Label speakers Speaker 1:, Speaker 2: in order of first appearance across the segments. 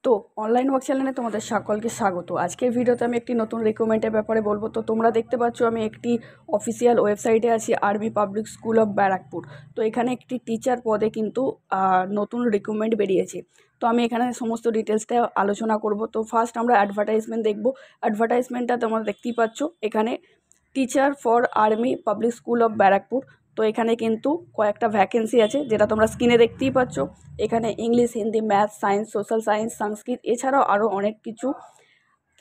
Speaker 1: তো online work চ্যানেলে তোমাদের সকলকে স্বাগত। আজকের ভিডিওতে আমি একটি নতুন রিক্রুটমেন্টের ব্যাপারে বলবো। তো তোমরা দেখতে পাচ্ছ আমি একটি অফিসিয়াল ওয়েবসাইটে আছি, army public school of Barrackpore. তো এখানে একটি টিচার পদে কিন্তু নতুন রিক্রুটমেন্ট বেরিয়েছে। তো আমি এখানে সমস্ত ডিটেলসটা আলোচনা করব। তো ফার্স্ট আমরা অ্যাডভার্টাইজমেন্ট দেখব। অ্যাডভার্টাইজমেন্টটা তোমরা দেখতেই পাচ্ছ এখানে, teacher for army public school of Barrackpore. তো এখানে কিন্তু কয়েকটা ভ্যাকেন্সি আছে, যেটা তোমরা স্ক্রিনে দেখতেই পাচ্ছ। এখানে English, Hindi, math, science, social science, Sanskrit, এছাড়াও আরও অনেক কিছু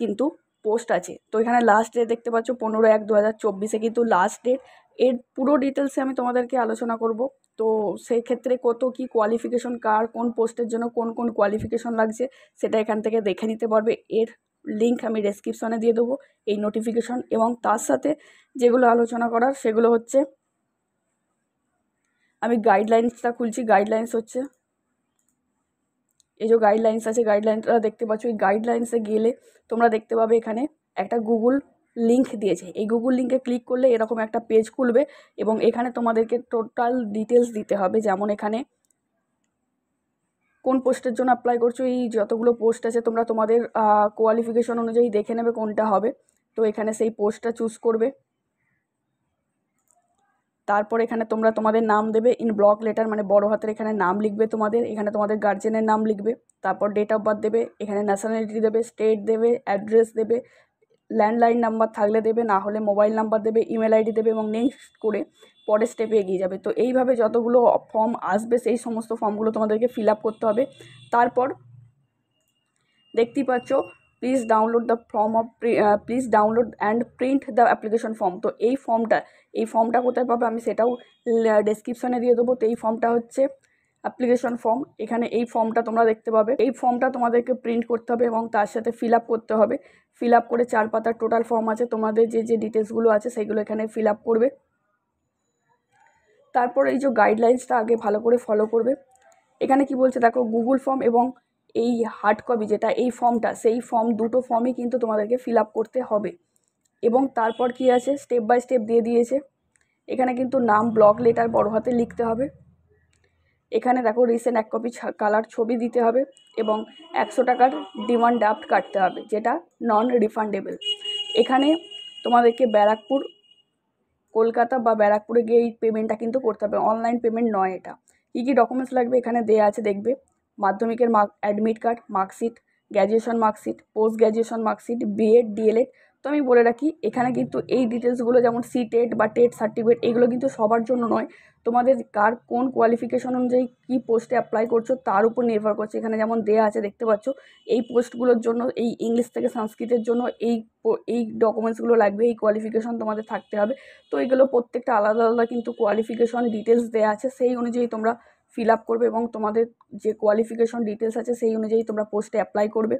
Speaker 1: কিন্তু পোস্ট আছে। তো এখানে লাস্ট ডেট দেখতে পাচ্ছ 15/1/2024 কিন্তু লাস্ট ডেট। এর পুরো ডিটেলসে আমি তোমাদেরকে আলোচনা করব। তো সেই ক্ষেত্রে কত কি কোয়ালিফিকেশন, কার কোন পোস্টের জন্য কোন কোন কোয়ালিফিকেশন লাগছে সেটা এখান থেকে দেখে নিতে পারবে। এর লিঙ্ক আমি ডেসক্রিপশনে দিয়ে দেবো, এই নোটিফিকেশন। এবং তার সাথে যেগুলো আলোচনা করার সেগুলো হচ্ছে, আমি গাইডলাইন্সটা খুলছি। গাইডলাইন্স হচ্ছে এই যে গাইডলাইন্স আছে, গাইডলাইনটা দেখতে পাচ্ছ। এই গাইডলাইন্সে গেলে তোমরা দেখতে পাবে এখানে একটা গুগল লিঙ্ক দিয়েছে। এই গুগল লিঙ্কে ক্লিক করলে এরকম একটা পেজ খুলবে এবং এখানে তোমাদেরকে টোটাল ডিটেলস দিতে হবে। যেমন এখানে কোন পোস্টের জন্য অ্যাপ্লাই করছো, এই যতগুলো পোস্ট আছে তোমরা তোমাদের কোয়ালিফিকেশন অনুযায়ী দেখে নেবে কোনটা হবে। তো এখানে সেই পোস্টটা চুজ করবে। তারপর এখানে তোমরা তোমাদের নাম দেবে ইন ব্লক লেটার, মানে বড় হাতের এখানে নাম লিখবে তোমাদের। এখানে তোমাদের গার্জেনের নাম লিখবে, তারপর ডেট অফ বার্থ দেবে, এখানে ন্যাশনালিটি দেবে, স্টেট দেবে, অ্যাড্রেস দেবে, ল্যান্ডলাইন নাম্বার থাকলে দেবে, না হলে মোবাইল নাম্বার দেবে, ইমেল আইডি দেবে এবং নেক্সট করে পরের স্টেপে এগিয়ে যাবে। তো এইভাবে যতগুলো ফর্ম আসবে সেই সমস্ত ফর্মগুলো তোমাদেরকে ফিল আপ করতে হবে। তারপর দেখতেই পাচ্ছ please download the form of please download and print the application form. তো এই ফর্মটা কোথায় পাবে আমি সেটাও ডেসক্রিপশনে দিয়ে দেবো। তো এই ফর্মটা হচ্ছে অ্যাপ্লিকেশন ফর্ম। এখানে এই ফর্মটা তোমরা দেখতে পাবে। এই ফর্মটা তোমাদেরকে প্রিন্ট করতে হবে এবং তার সাথে ফিল আপ করতে হবে। ফিল আপ করে 4 পাতার টোটাল ফর্ম আছে, তোমাদের যে যে ডিটেলসগুলো আছে সেইগুলো এখানে ফিল আপ করবে। তারপর এই যে গাইডলাইন্সটা আগে ভালো করে ফলো করবে। এখানে কি বলছে দেখো, গুগল ফর্ম এবং এই হার্ড কপি যেটা এই ফর্মটা, সেই দুটো ফর্মই কিন্তু তোমাদেরকে ফিল আপ করতে হবে। এবং তারপর কি আছে, স্টেপ বাই স্টেপ দিয়ে দিয়েছে। এখানে কিন্তু নাম ব্লক লেটার বড় হাতে লিখতে হবে। এখানে দেখো রিসেন্ট 1 কপি কালার ছবি দিতে হবে এবং 100 টাকার ডিমান্ড ড্রাফট কাটতে হবে, যেটা নন রিফান্ডেবল। এখানে তোমাদেরকে ব্যারাকপুর, কলকাতা বা ব্যারাকপুরে গিয়ে এই পেমেন্টটা কিন্তু করতে হবে, অনলাইন পেমেন্ট নয় এটা। কী কী ডকুমেন্টস লাগবে এখানে দেওয়া আছে দেখবে। মাধ্যমিকের admit card, marksheet, graduation marksheet, post graduation marksheet, BEd, DElEd. তো আমি বলে রাখি এখানে কিন্তু এই ডিটেলসগুলো যেমন টেট বা টেট সার্টিফিকেট, এগুলো কিন্তু সবার জন্য নয়। তোমাদের কার কোন কোয়ালিফিকেশন অনুযায়ী কী পোস্টে অ্যাপ্লাই করছো তার উপর নির্ভর করছে। এখানে যেমন দেওয়া আছে দেখতে পাচ্ছ, এই পোস্টগুলোর জন্য, এই ইংলিশ থেকে সংস্কৃতের জন্য এই ডকুমেন্টসগুলো লাগবে, এই কোয়ালিফিকেশন তোমাদের থাকতে হবে। তো এগুলো প্রত্যেকটা আলাদা আলাদা কিন্তু কোয়ালিফিকেশন ডিটেলস দেওয়া আছে, সেই অনুযায়ী তোমরা ফিল আপ করবে এবং তোমাদের যে কোয়ালিফিকেশন ডিটেলস আছে সেই অনুযায়ী তোমরা পোস্টে অ্যাপ্লাই করবে।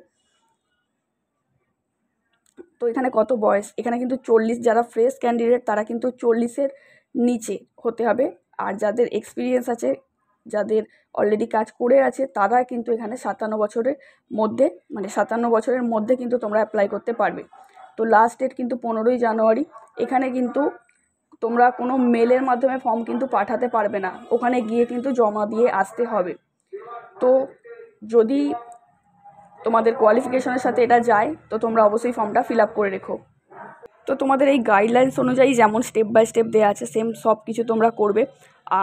Speaker 1: তো এখানে কত বয়স, এখানে কিন্তু 40, যারা ফ্রেশ ক্যান্ডিডেট তারা কিন্তু 40-এর নিচে হতে হবে। আর যাদের এক্সপিরিয়েন্স আছে, যাদের অলরেডি কাজ করে আছে, তারা কিন্তু এখানে 57 বছরের মধ্যে, মানে 57 বছরের মধ্যে কিন্তু তোমরা অ্যাপ্লাই করতে পারবে। তো লাস্ট ডেট কিন্তু 15ই জানুয়ারি। এখানে কিন্তু তোমরা কোনো মেলের মাধ্যমে ফর্ম কিন্তু পাঠাতে পারবে না, ওখানে গিয়ে কিন্তু জমা দিয়ে আসতে হবে। তো যদি তোমাদের কোয়ালিফিকেশনের সাথে এটা যায় তো তোমরা অবশ্যই ফর্মটা ফিল আপ করে রেখো। তো তোমাদের এই গাইডলাইন্স অনুযায়ী যেমন স্টেপ বাই স্টেপ দেওয়া আছে সেম সব কিছু তোমরা করবে।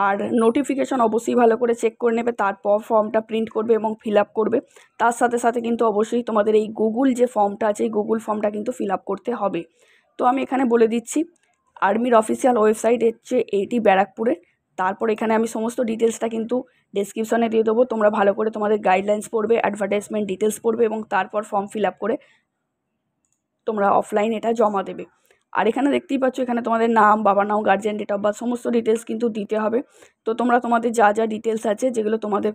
Speaker 1: আর নোটিফিকেশন অবশ্যই ভালো করে চেক করে নেবে, তারপর ফর্মটা প্রিন্ট করবে এবং ফিল আপ করবে। তার সাথে সাথে কিন্তু অবশ্যই তোমাদের এই গুগল যে ফর্মটা আছে, এই গুগল ফর্মটা কিন্তু ফিল আপ করতে হবে। তো আমি এখানে বলে দিচ্ছি, আর্মির অফিসিয়াল ওয়েবসাইট হচ্ছে এইটি ব্যারাকপুরে। তারপর এখানে আমি সমস্ত ডিটেলসটা কিন্তু ডেসক্রিপশনে দিয়ে দেবো। তোমরা ভালো করে তোমাদের গাইডলাইন্স পড়বে, অ্যাডভার্টাইজমেন্ট ডিটেলস পড়বে এবং তারপর ফর্ম ফিল আপ করে তোমরা অফলাইন এটা জমা দেবে। আর এখানে দেখতেই পাচ্ছ, এখানে তোমাদের নাম, বাবার নাম, গার্জিয়ান, ডেট অফ বার্থ সমস্ত ডিটেলস কিন্তু দিতে হবে। তো তোমরা তোমাদের যা যা ডিটেলস আছে, যেগুলো তোমাদের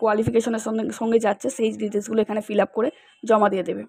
Speaker 1: কোয়ালিফিকেশনের সঙ্গে যাচ্ছে, সেই ডিটেলসগুলো এখানে ফিল আপ করে জমা দিয়ে দেবে।